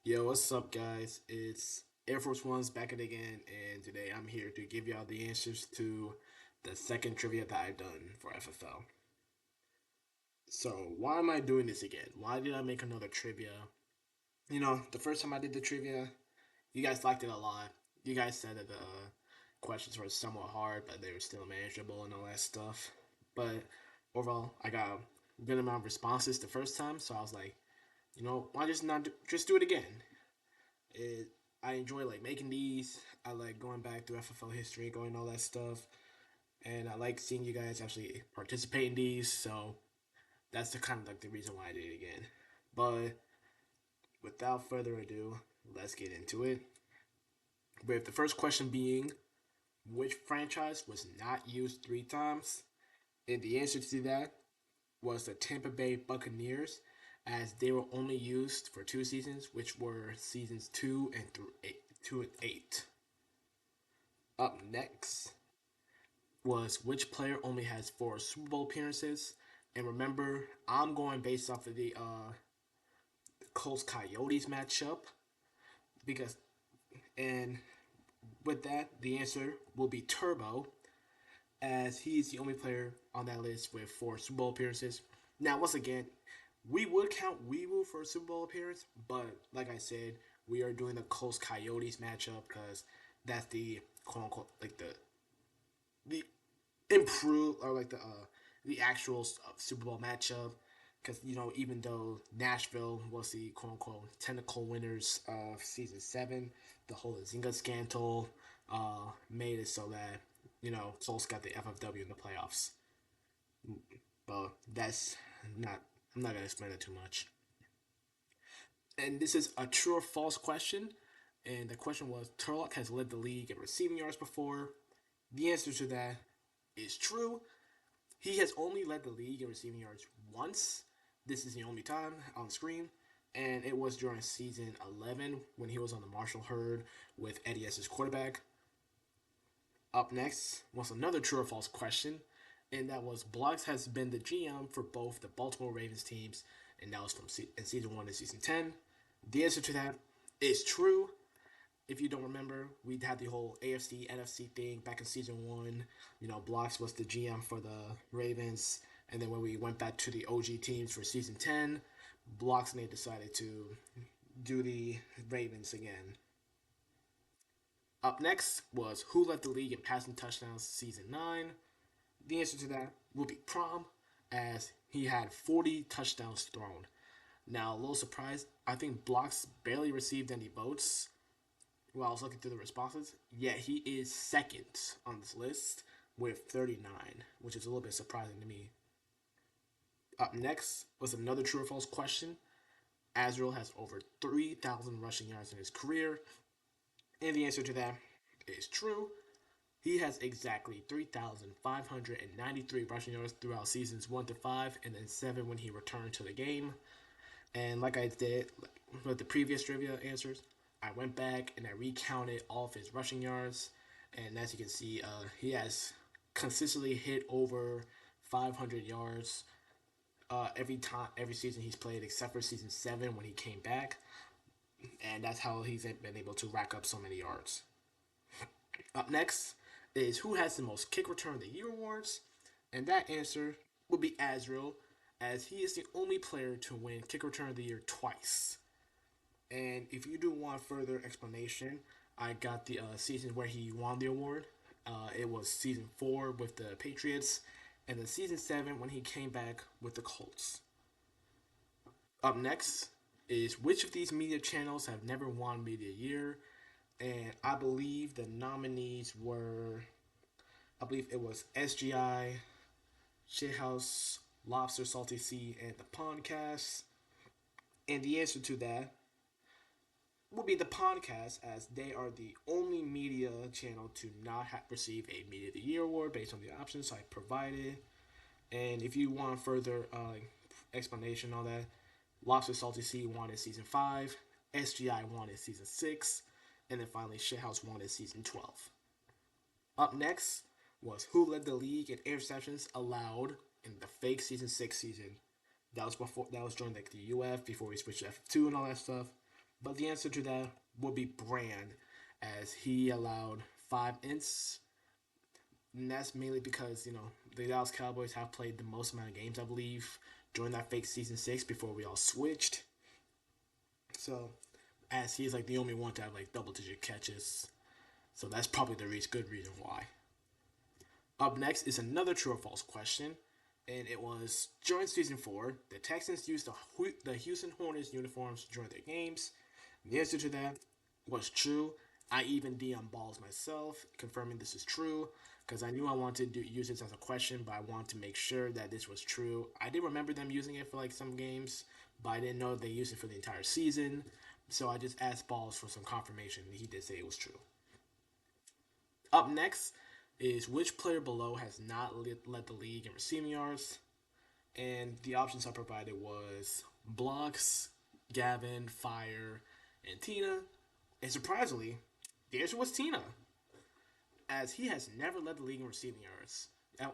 Yo, what's up, guys? It's Air Force One's back at it again, and today I'm here to give y'all the answers to the second trivia that I've done for FFL. So, why am I doing this again? Why did I make another trivia? The first time I did the trivia, you guys liked it a lot. You guys said that the questions were somewhat hard, but they were still manageable and all that stuff. But overall, I got a good amount of responses the first time, so I was like, why just not just do it again? It I enjoy like making these. I like going back through FFL history, going all that stuff, and I like seeing you guys actually participate in these. So that's the kind of like the reason why I did it again. But without further ado, let's get into it. With the first question being, which franchise was not used three times? And the answer to that was the Tampa Bay Buccaneers, as they were only used for two seasons, which were seasons two and eight. Up next was which player only has four Super Bowl appearances. And remember, I'm going based off of the Colts Coyotes matchup because, and with that, the answer will be Turbo, as he is the only player on that list with four Super Bowl appearances. Now, once again, we would count Weewu for a Super Bowl appearance, but like I said, we are doing the Colts Coyotes matchup because that's the quote unquote like the improve or like the actual Super Bowl matchup. Because even though Nashville was the quote unquote technical winners of season seven, the whole Zinga scandal made it so that Souls got the FFW in the playoffs. But that's not. I'm not gonna explain it too much. And this is a true or false question. And the question was: Turlock has led the league in receiving yards before. The answer to that is true. He has only led the league in receiving yards once. This is the only time on the screen. And it was during season 11 when he was on the Marshall Herd with Eddie as his quarterback. Up next was another true or false question. And that was Blocks has been the GM for both the Baltimore Ravens teams. And that was from in season 1 to season 10. The answer to that is true. If you don't remember, we had the whole AFC NFC thing back in season one. Blocks was the GM for the Ravens, and then when we went back to the OG teams for season 10, Blocks and they decided to do the Ravens again. Up next was who led the league in passing touchdowns season 9. The answer to that will be Prom, as he had 40 touchdowns thrown. Now, a little surprised, I think Blocks barely received any votes while I was looking through the responses, yet he is second on this list with 39, which is a little bit surprising to me. Up next was another true or false question. Azrael has over 3,000 rushing yards in his career, and the answer to that is true. He has exactly 3,593 rushing yards throughout seasons 1 to 5, and then 7 when he returned to the game. And like I did with the previous trivia answers, I went back and I recounted all of his rushing yards. And as you can see, he has consistently hit over 500 yards every season he's played, except for season 7 when he came back. And that's how he's been able to rack up so many yards. Up next is who has the most kick return of the year awards. And that answer would be Azrael, as he is the only player to win kick return of the year twice. And if you do want further explanation, I got the season where he won the award. It was season 4 with the Patriots, and then season 7 when he came back with the Colts. Up next is which of these media channels have never won Media Year? And I believe the nominees were, I believe it was SGI, Shithouse, Lobster, Salty Sea, and the Podcast. And the answer to that will be the podcast, as they are the only media channel to not receive a Media of the Year award based on the options I provided. And if you want further explanation on that, Lobster Salty Sea wanted season 5, SGI wanted season 6, and then finally Shithouse wanted season 12. Up next was who led the league in interceptions allowed in the fake season 6 season. That was during like the UF before we switched to F2 and all that stuff. But the answer to that would be Brand, as he allowed 5 ints. And that's mainly because, the Dallas Cowboys have played the most amount of games, I believe, during that fake season 6 before we all switched. So, as he's like the only one to have like double digit catches. So that's probably the good reason why. Up next is another true or false question. And it was during season 4, the Texans used the Houston Hornets uniforms during their games. The answer to that was true. I even DM balls myself, confirming this is true, because I knew I wanted to use this as a question, but I wanted to make sure that this was true. I did remember them using it for like some games, but I didn't know they used it for the entire season. So I just asked balls for some confirmation, and he did say it was true. Up next is which player below has not led the league in receiving yards? And the options I provided was Blocks, Gavin, Fire, and Tina. And surprisingly, the answer was Tina, as he has never led the league in receiving yards.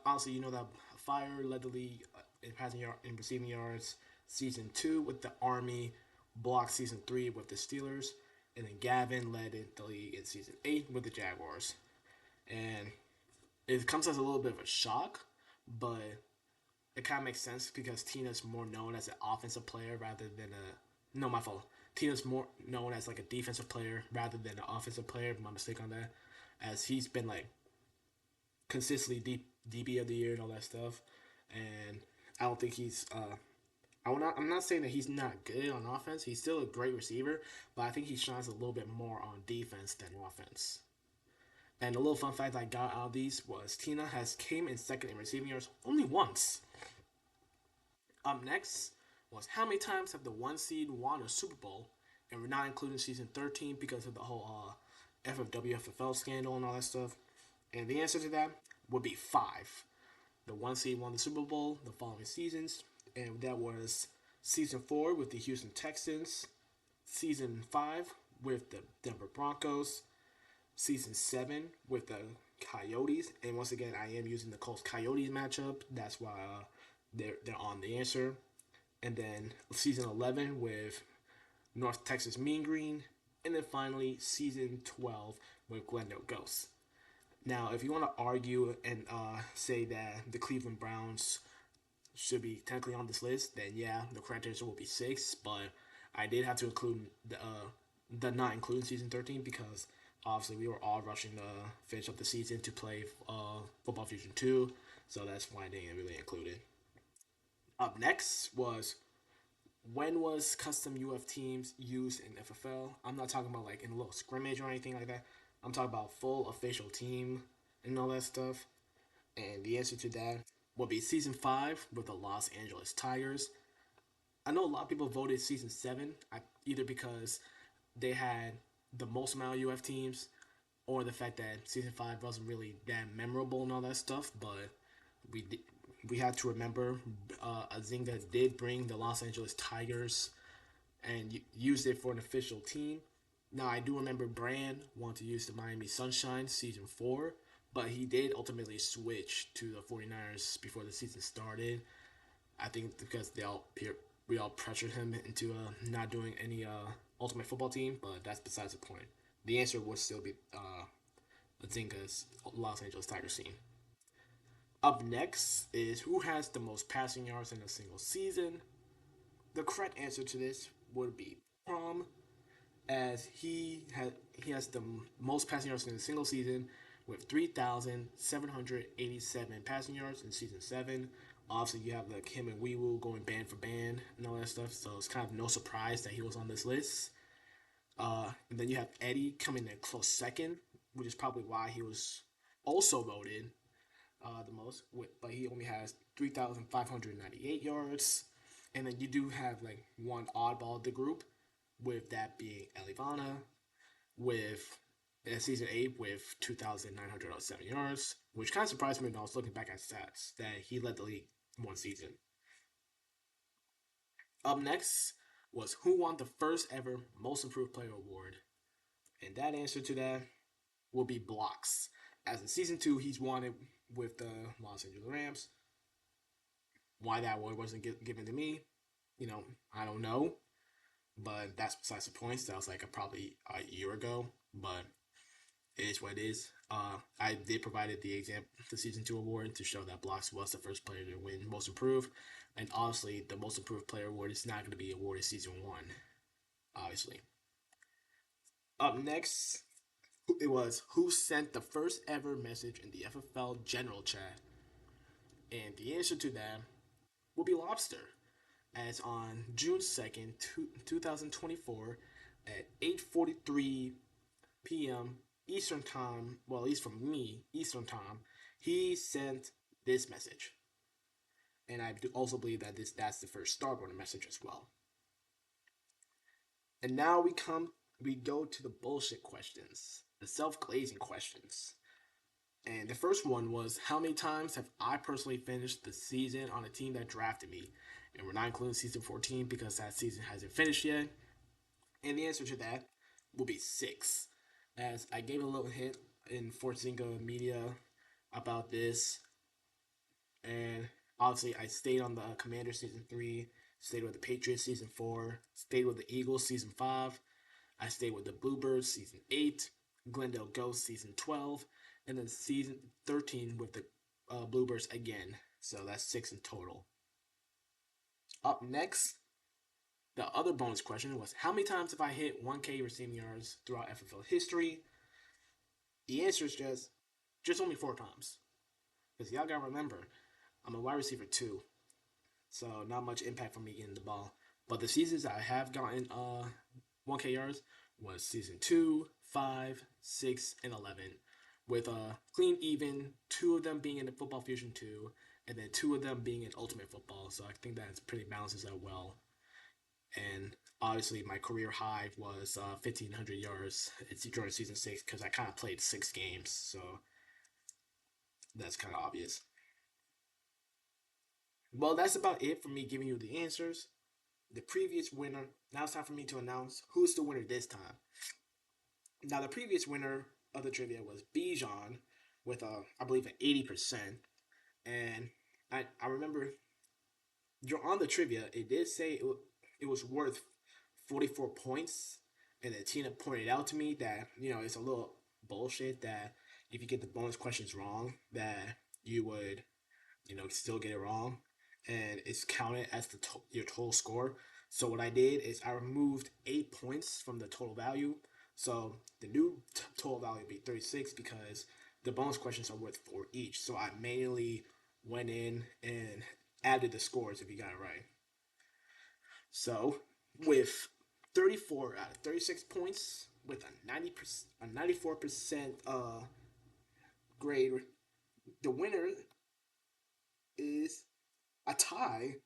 Honestly, you know that Fire led the league in passing yard in receiving yards season 2 with the Army, Block season 3 with the Steelers, and then Gavin led the league in season 8 with the Jaguars. And it comes as a little bit of a shock, but it kind of makes sense because Tina's more known as an offensive player rather than a. No, my fault. Tina's more known as like a defensive player rather than an offensive player. My mistake on that, as he's been like consistently DB of the year and all that stuff. And I don't think he's. I'm not saying that he's not good on offense. He's still a great receiver, but I think he shines a little bit more on defense than offense. And a little fun fact I got out of these was Tina has came in second in receiving yards only once. Up next was how many times have the one seed won a Super Bowl, and we're not including season 13 because of the whole FFW FFL scandal and all that stuff. And the answer to that would be 5. The one seed won the Super Bowl the following seasons, and that was season 4 with the Houston Texans, season 5 with the Denver Broncos, season 7 with the Coyotes, and once again, I am using the Colts Coyotes matchup. That's why they're on the answer. And then season 11 with North Texas Mean Green, and then finally season 12 with Glendale Ghosts. Now, if you want to argue and say that the Cleveland Browns should be technically on this list, then yeah, the correct answer will be 6. But I did have to include the not including season 13 because obviously we were all rushing to finish up the season to play Football Fusion 2, so that's why I didn't really include it. Up next was when was custom UF teams used in FFL? I'm not talking about like in a little scrimmage or anything like that. I'm talking about full official team and all that stuff. And the answer to that will be season 5 with the Los Angeles Tigers. I know a lot of people voted season 7, either because they had the most amount of UF teams or the fact that season 5 wasn't really that memorable and all that stuff. But we did, we had to remember Azinga did bring the Los Angeles Tigers and used it for an official team. Now, I do remember Brand wanted to use the Miami Sunshine season 4, but he did ultimately switch to the 49ers before the season started. I think because we all pressured him into not doing any Ultimate Football team, but that's besides the point. The answer would still be Azinga's Los Angeles Tigers team. Up next is who has the most passing yards in a single season. The correct answer to this would be Prom, as he has the most passing yards in a single season with 3,787 passing yards in season 7. Obviously, you have like him and Weewoo going band for band and all that stuff, so it's kind of no surprise that he was on this list. And then you have Eddie coming in close second, which is probably why he was also voted the most. But he only has 3,598 yards. And then you do have like one oddball of the group, with that being Elivana, with season 8 with 2,907 yards, which kind of surprised me when I was looking back at stats that he led the league one season. Up next was who won the first ever Most Improved Player award, and that answer to that will be Blocks. As in season 2, he's won it with the Los Angeles Rams. Why that award wasn't given to me, I don't know. but that's besides the points. That was like probably a year ago, but it is what it is. I did provided the season two award to show that Blocks was the first player to win Most Improved, and obviously the Most Improved Player award is not going to be awarded season one. Obviously, up next, it was who sent the first ever message in the FFL general chat, and the answer to that will be Lobster, as on June 2nd, 2024, at 8:43 p.m. Eastern Time, well, at least from me, Eastern Time, he sent this message. And I do also believe that that's the first Starboard message as well. And now we go to the bullshit questions, the self-glazing questions. And the first one was, how many times have I personally finished the season on a team that drafted me? And we're not including season 14 because that season hasn't finished yet. And the answer to that will be six. As I gave a little hint in Forzinga Media about this. And obviously, I stayed on the Commanders season 3, stayed with the Patriots season 4, stayed with the Eagles season 5, I stayed with the Bluebirds season 8, Glendale Ghost season 12, and then season 13 with the Bluebirds again. So that's six in total. Up next, the other bonus question was, how many times have I hit 1K receiving yards throughout FFL history? The answer is just only 4 times. Because y'all gotta remember, I'm a wide receiver too, so not much impact from me getting the ball. But the seasons I have gotten 1K yards was season 2, 5, 6, and 11, with clean even 2 of them being in the Football Fusion 2, and then 2 of them being in Ultimate Football. So I think that pretty balances out well. And obviously, my career high was 1,500 yards. It's during season 6 because I kind of played 6 games, so that's kind of obvious. Well, that's about it for me giving you the answers. The previous winner. Now it's time for me to announce who's the winner this time. Now, the previous winner of the trivia was Bijan with I believe, an 80%. And I remember on the trivia, it did say it was worth 44 points. And then Tina pointed out to me that, it's a little bullshit that if you get the bonus questions wrong, that you would still get it wrong, and it's counted as your total score. So what I did is I removed 8 points from the total value. So the new total value would be 36 because the bonus questions are worth 4 each. So I manually went in and added the scores if you got it right. So with 34 out of 36 points with a 90% a 94% grade, the winner is a tie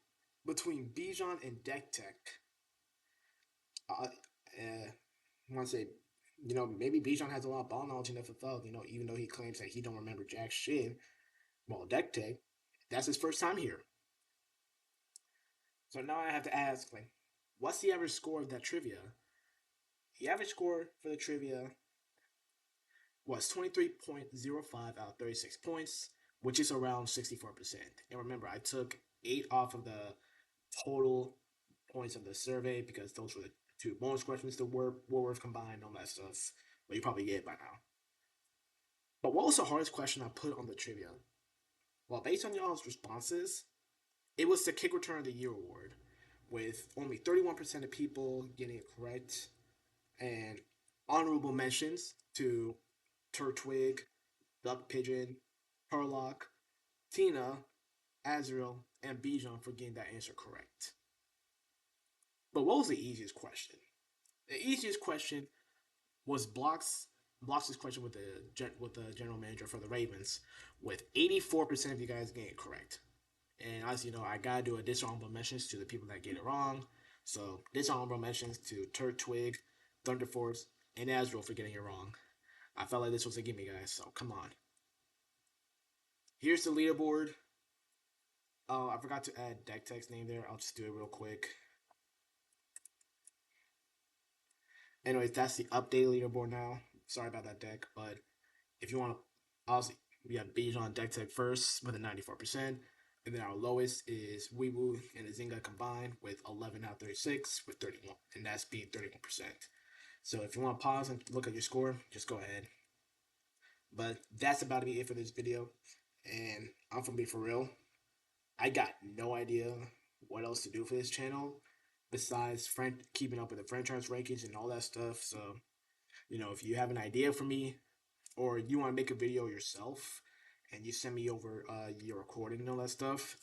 between Bijan and Deck Tech. I want to say, maybe Bijan has a lot of ball knowledge in FFL, even though he claims that he don't remember jack shit. Well, Deck Tech, that's his first time here. So now I have to ask, like, what's the average score of that trivia? The average score for the trivia was 23.05 out of 36 points, which is around 64%. And remember, I took 8 off of the total points of the survey because those were the 2 bonus questions that were worth combined, all that stuff. But you probably get it by now. But what was the hardest question I put on the trivia? Well, based on y'all's responses, it was the Kick Return of the Year award, with only 31% of people getting it correct, and honorable mentions to Turtwig, Duck Pigeon, Harlock, Tina, Azrael, and Bijan for getting that answer correct. But what was the easiest question? The easiest question was Blocks' question with the general manager for the Ravens, with 84% of you guys getting it correct. And as you know, I gotta do a dishonorable mentions to the people that get it wrong. So dishonorable mentions to Turk Twig, Thunder Force, and Azrael for getting it wrong. I felt like this was a gimme, guys. So come on. Here's the leaderboard. Oh, I forgot to add deck text name there. I'll just do it real quick. Anyways, that's the updated leaderboard now. Sorry about that deck, but if you want to, obviously we have Bijan deck tech first with a 94%, And then our lowest is Weewu and Azinga combined with 11 out of 36 with 31, and that's being 31%. So if you want to pause and look at your score, just go ahead. But that's about to be it for this video. And I'm gonna be for real. I got no idea what else to do for this channel besides keeping up with the franchise rankings and all that stuff. So, if you have an idea for me or you want to make a video yourself and you send me over your recording and all that stuff,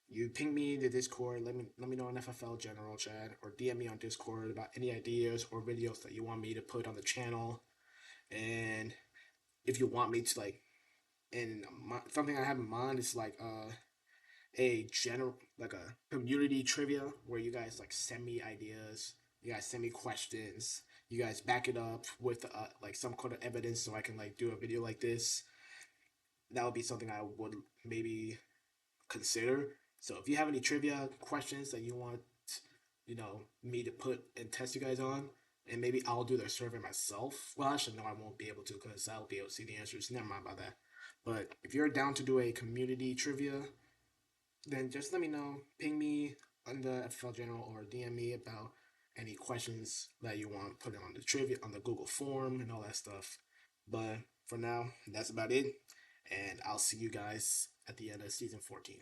you ping me in the Discord. Let me know in FFL general chat or DM me on Discord about any ideas or videos that you want me to put on the channel. And if you want me to and something I have in mind is a general a community trivia where you guys send me ideas, you guys send me questions, you guys back it up with some kind of evidence so I can do a video like this. That would be something I would maybe consider. So if you have any trivia questions that you want me to put and test you guys on, and maybe I'll do the survey myself. Well, actually no, I won't be able to because I'll be able to see the answers. Never mind about that. But if you're down to do a community trivia, then just let me know. Ping me on the FFL General or DM me about any questions that you want put on the trivia on the Google form and all that stuff. But for now, that's about it. And I'll see you guys at the end of season 14.